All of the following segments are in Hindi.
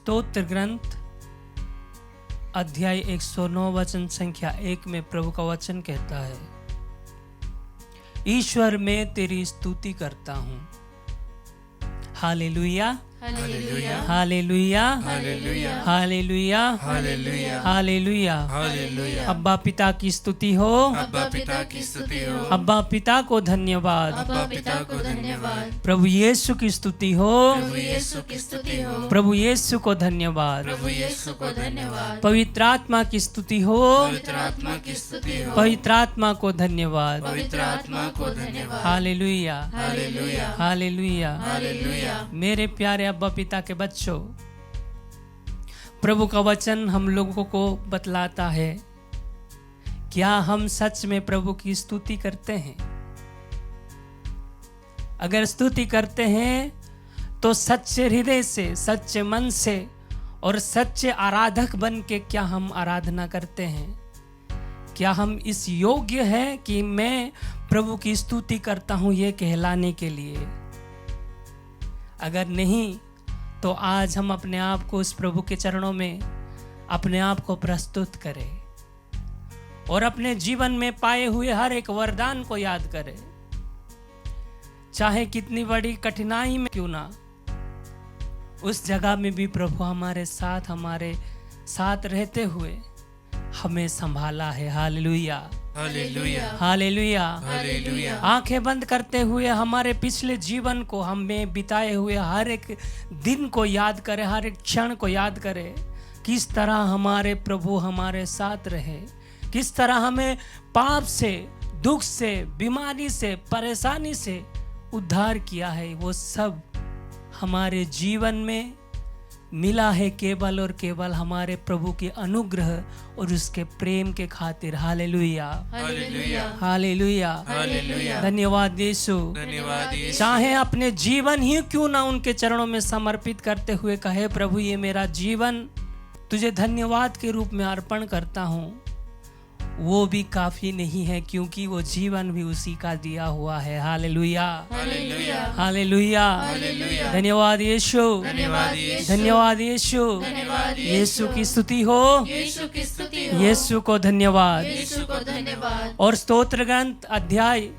स्तोत्र ग्रंथ अध्याय 109 वचन संख्या 1 में प्रभु का वचन कहता है, ईश्वर मैं तेरी स्तुति करता हूँ। हालेलुया हालेलुया हालेलुया हालेलुया हालेलुया हालेलुया हालेलुया। हालेलुया। अब्बा पिता की स्तुति हो, अब्बा पिता की स्तुति हो, अब्बा पिता को धन्यवाद। अब्बा पिता को धन्यवाद। प्रभु यीशु की स्तुति हो, प्रभु यीशु की स्तुति हो, प्रभु यीशु को धन्यवाद। प्रभु यीशु को धन्यवाद। पवित्र आत्मा की स्तुति हो, पवित्र आत्मा की स्तुति हो, पवित्र आत्मा को धन्यवाद। पवित्र आत्मा को धन्यवाद। हालेलुया हालेलुया हालेलुया। हालेलुया। मेरे प्यारे अब्बा पिता के बच्चों, प्रभु का वचन हम लोगों को बतलाता है, क्या हम सच में प्रभु की स्तुति करते हैं? अगर स्तुति करते हैं तो सच्चे हृदय से, सच्चे मन से और सच्चे आराधक बन के क्या हम आराधना करते हैं? क्या हम इस योग्य हैं कि मैं प्रभु की स्तुति करता हूं ये कहलाने के लिए? अगर नहीं तो आज हम अपने आप को उस प्रभु के चरणों में अपने आप को प्रस्तुत करें और अपने जीवन में पाए हुए हर एक वरदान को याद करें, चाहे कितनी बड़ी कठिनाई में क्यों ना, उस जगह में भी प्रभु हमारे साथ रहते हुए हमें संभाला है। हालेलुया हालेलुया हालेलुया। हालेलुया। आंखें बंद करते हुए हमारे पिछले जीवन को, हमें बिताए हुए हर एक दिन को याद करें, हर एक क्षण को याद करें, किस तरह हमारे प्रभु हमारे साथ रहे, किस तरह हमें पाप से, दुख से, बीमारी से, परेशानी से उद्धार किया है। वो सब हमारे जीवन में मिला है केवल और केवल हमारे प्रभु के अनुग्रह और उसके प्रेम के खातिर। हालेलुया हालेलुया हालेलुया हालेलुया। धन्यवाद यीशु। धन्यवाद यीशु। चाहे अपने जीवन ही क्यों ना उनके चरणों में समर्पित करते हुए कहे, प्रभु ये मेरा जीवन तुझे धन्यवाद के रूप में अर्पण करता हूँ, वो भी काफी नहीं है, क्योंकि वो जीवन भी उसी का दिया हुआ है। हालेलुया हालेलुया हालेलुया। हालेलुया। धन्यवाद यीशु, धन्यवाद यीशु। धन्यवाद यीशु। धन्यवाद यीशु की स्तुति हो, यीशु की स्तुति हो, यीशु को धन्यवाद। यीशु को धन्यवाद। और स्तोत्र ग्रंथ अध्याय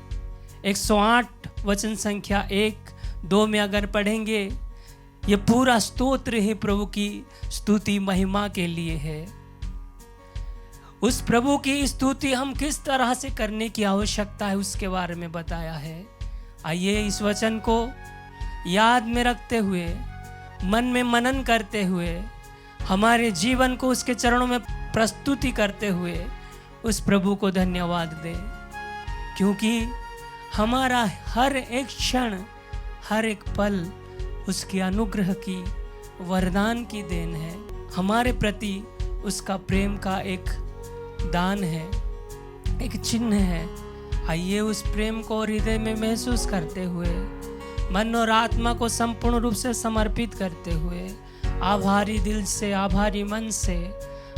108 वचन संख्या 1-2 में अगर पढ़ेंगे, ये पूरा स्तोत्र ही प्रभु की स्तुति महिमा के लिए है। उस प्रभु की स्तुति हम किस तरह से करने की आवश्यकता है उसके बारे में बताया है। आइए इस वचन को याद में रखते हुए, मन में मनन करते हुए, हमारे जीवन को उसके चरणों में प्रस्तुति करते हुए उस प्रभु को धन्यवाद दें, क्योंकि हमारा हर एक क्षण, हर एक पल उसके अनुग्रह की, वरदान की देन है। हमारे प्रति उसका प्रेम का एक दान है, एक चिन्ह है। आइए उस प्रेम को हृदय में महसूस करते हुए, मन और आत्मा को संपूर्ण रूप से समर्पित करते हुए, आभारी दिल से, आभारी मन से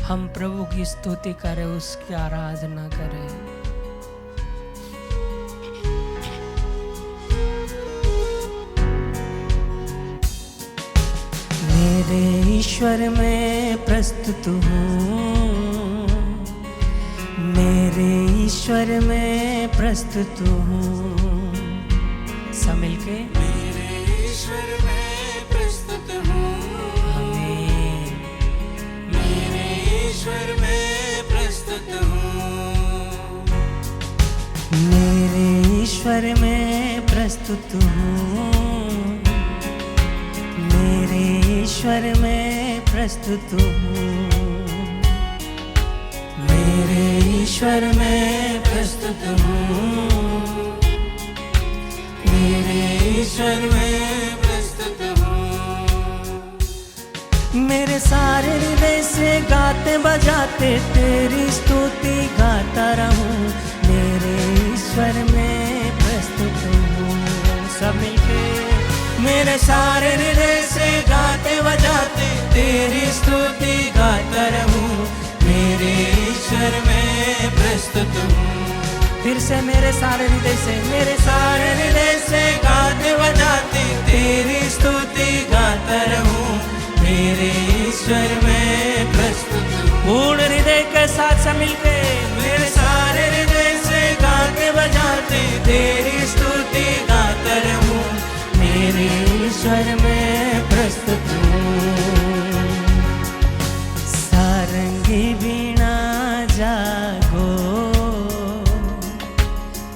हम प्रभु की स्तुति करें, उसकी आराधना करें। मेरे ईश्वर में प्रस्तुत हूँ, मेरे ईश्वर में प्रस्तुत हूँ। सब मिलके मेरे ईश्वर में प्रस्तुत हूँ, आमीन। मेरे ईश्वर में प्रस्तुत हूँ, मेरे ईश्वर में प्रस्तुत हूँ, मेरे ईश्वर में प्रस्तुत हूँ, मेरे ईश्वर में प्रस्तुत हूँ, मेरे ईश्वर में प्रस्तुत हूँ। मेरे सारे हृदय से गाते बजाते तेरी स्तुति गाता रहूं, मेरे ईश्वर में प्रस्तुत हूँ। सब मिलके मेरे सारे हृदय से गाते बजाते तेरी स्तुति गाता रहूं, मेरे ईश्वर में प्रस्तुत हूँ। फिर से मेरे सारे हृदय से, मेरे सारे हृदय से गाते बजाते तेरी स्तुति गाता रहूं, मेरे ईश्वर में प्रस्तुत हूँ। पूर्ण हृदय के साथ सब मिलके मेरे सारे हृदय से गाते बजाते तेरी स्तुति गाता रहूं, मेरे ईश्वर में प्रस्तुत हूँ। सारंगी वीणा जागो,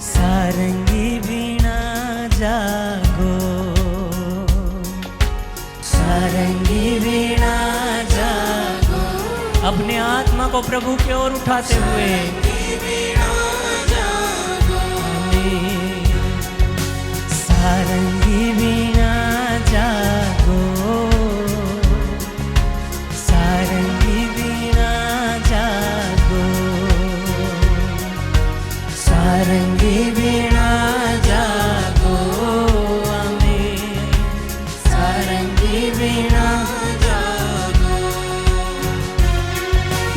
सारंगी वीणा जागो, सारंगी वीणा जागो। अपने आत्मा को प्रभु की ओर उठाते हुए सारंगी वीणा जागो, सारंगी वीणा जागो, सारंगी वीणा जागो, आमीन। सारंगी वीणा जागो।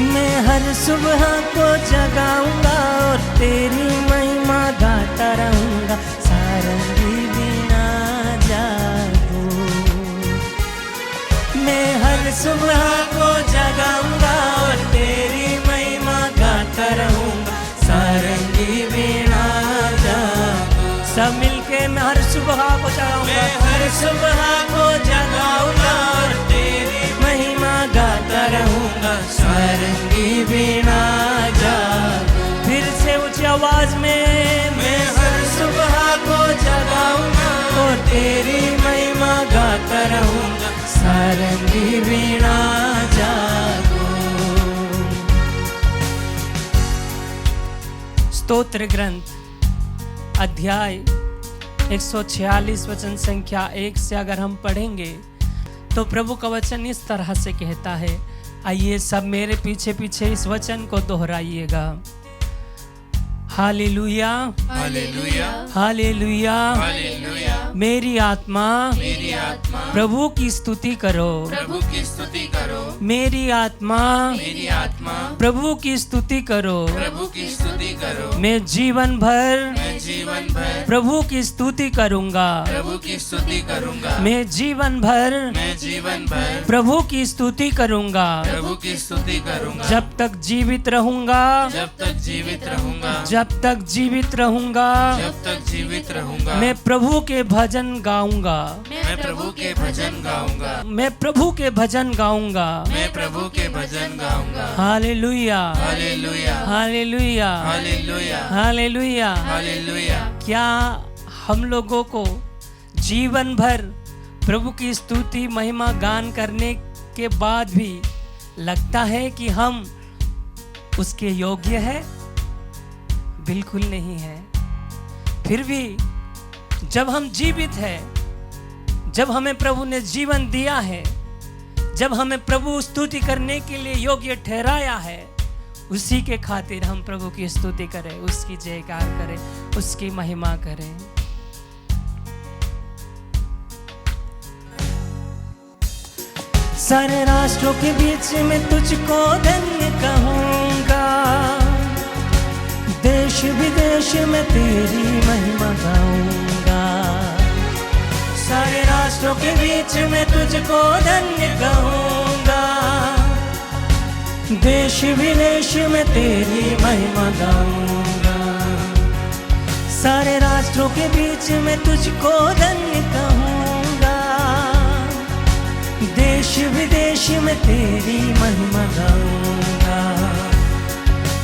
मैं हर सुबह को जगाऊंगा और तेरी महिमा गाता रहूंगा, सारंगी वीणा जागो। मैं हर सुबह को जगाऊंगा और तेरी महिमा गाता रहूंगा, सारंगी वीणा जागो। सब मिलके मैं हर सुबह को जगाऊंगा, मैं हर सुबह को जगाऊंगा और तेरी महिमा गाता रहूंगा, सारंगी वीणा जागो। फिर से ऊंची आवाज में मैं हर सुबह को जगाऊंगा और तेरी महिमा गाता रहूंगा, सारंगी वीणा जागो। स्तोत्र ग्रंथ अध्याय 146 वचन संख्या 1 से अगर हम पढ़ेंगे तो प्रभु का वचन इस तरह से कहता है। आइए सब मेरे पीछे पीछे इस वचन को दोहराइएगा। हालेलुया, हालेलुया, हालेलुया, हालेलुया। मेरी आत्मा प्रभु की स्तुति करो, प्रभु की स्तुति करो। मेरी आत्मा प्रभु की स्तुति करो, प्रभु की स्तुति करो। मैं जीवन भर प्रभु की स्तुति करूंगा, प्रभु की स्तुति करूंगा। मैं जीवन भर प्रभु की स्तुति करूंगा, प्रभु की स्तुति करूंगा। जब तक जीवित रहूंगा, जब तक जीवित रहूंगा, जब तक जीवित रहूंगा, जब तक जीवित रहूंगा। मैं प्रभु के भजन गाऊंगा, मैं प्रभु के भजन गाऊंगा, मैं प्रभु के भजन गाऊंगा। मैं प्रभु के भजन गाऊंगा। हालेलुया, हालेलुया, हालेलुया, हालेलुया, हालेलुया। हालेलुया। क्या हम लोगों को जीवन भर प्रभु की स्तुति महिमा गान करने के बाद भी लगता है कि हम उसके योग्य है? बिल्कुल नहीं है। फिर भी जब हम जीवित हैं, जब हमें प्रभु ने जीवन दिया है, जब हमें प्रभु स्तुति करने के लिए योग्य ठहराया है, उसी के खातिर हम प्रभु की स्तुति करें, उसकी जयकार करें, उसकी महिमा करें। सारे राष्ट्रों के बीच में तुझको धन्य कहूंगा, देश विदेश में तेरी महिमा गाऊंगा। सारे राष्ट्रों के बीच में तुझको धन्य कहूंगा, देश विदेश में तेरी महिमा गाऊंगा। सारे राष्ट्रों के बीच में तुझको धन्य कहूंगा, देश विदेश में तेरी महिमा गाऊंगा।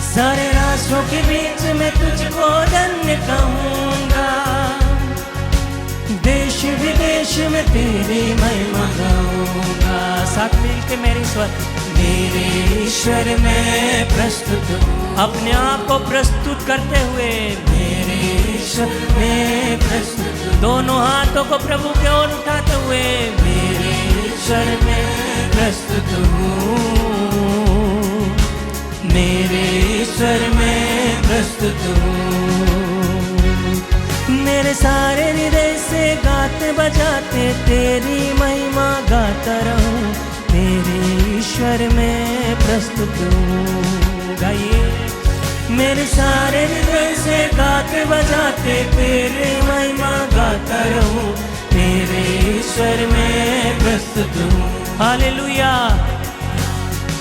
सारे राष्ट्रों के बीच में तुझको धन्य कहूंगा, देश विदेश में तेरी महिमा गाऊंगा। साथ मिलके मेरी स्वर, मेरे ईश्वर में प्रस्तुत हूँ। अपने आप को प्रस्तुत करते हुए मेरे ईश्वर में प्रस्तुत हूँ। दोनों हाथों को प्रभु की ओर उठाते हुए मेरे ईश्वर में प्रस्तुत हूँ। मेरे ईश्वर में प्रस्तुत हूँ। मेरे सारे हृदय से गाते बजाते तेरी महिमा गाता रहूं, तेरे ईश्वर में प्रस्तुत हूँ। गाइए, मेरे सारे हृदय से गाते बजाते तेरी महिमा गाता रहूं, तेरे ईश्वर में प्रस्तुत हूँ। हालेलुया,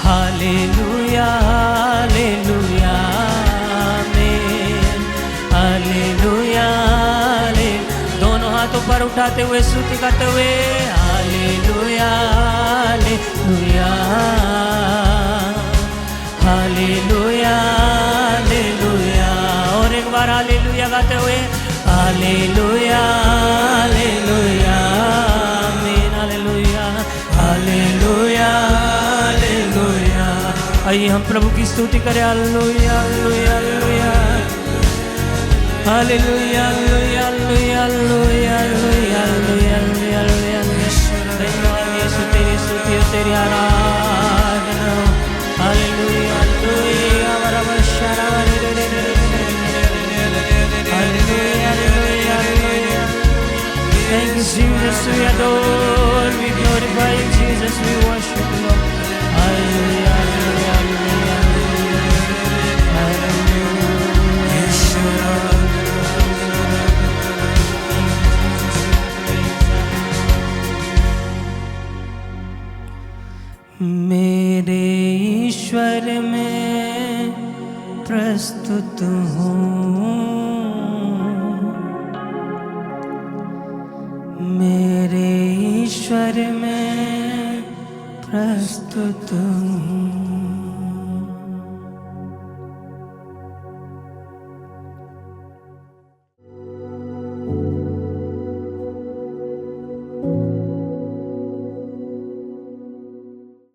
हालेलुया हालेलुया आमीन हालेलुया दोनों हाथों पर उठाते हुए स्तुति करते हुए हालेलुया हालेलुया हालेलुया हालेलुया और एक बार हालेलुया गाते हुए हालेलुया हालेलुया आमीन हालेलुया हालेलुया हालेलुया। आइए हम प्रभु की स्तुति करें। हालेलुया हालेलुया हालेलुया हालेलुया हालेलुया हालेलुया हालेलुया धन्यवाद यीशु तेरी स्तुति और तेरी आराधना हो। हालेलुया हालेलुया हमारा बशारा Thank you, Jesus. We adore, we glorify you, Jesus. We worship you, Lord. Hallelujah, hallelujah, hallelujah. मेरे ईश्वर में प्रस्तुत हूँ, मेरे ईश्वर में प्रस्तुत हूँ।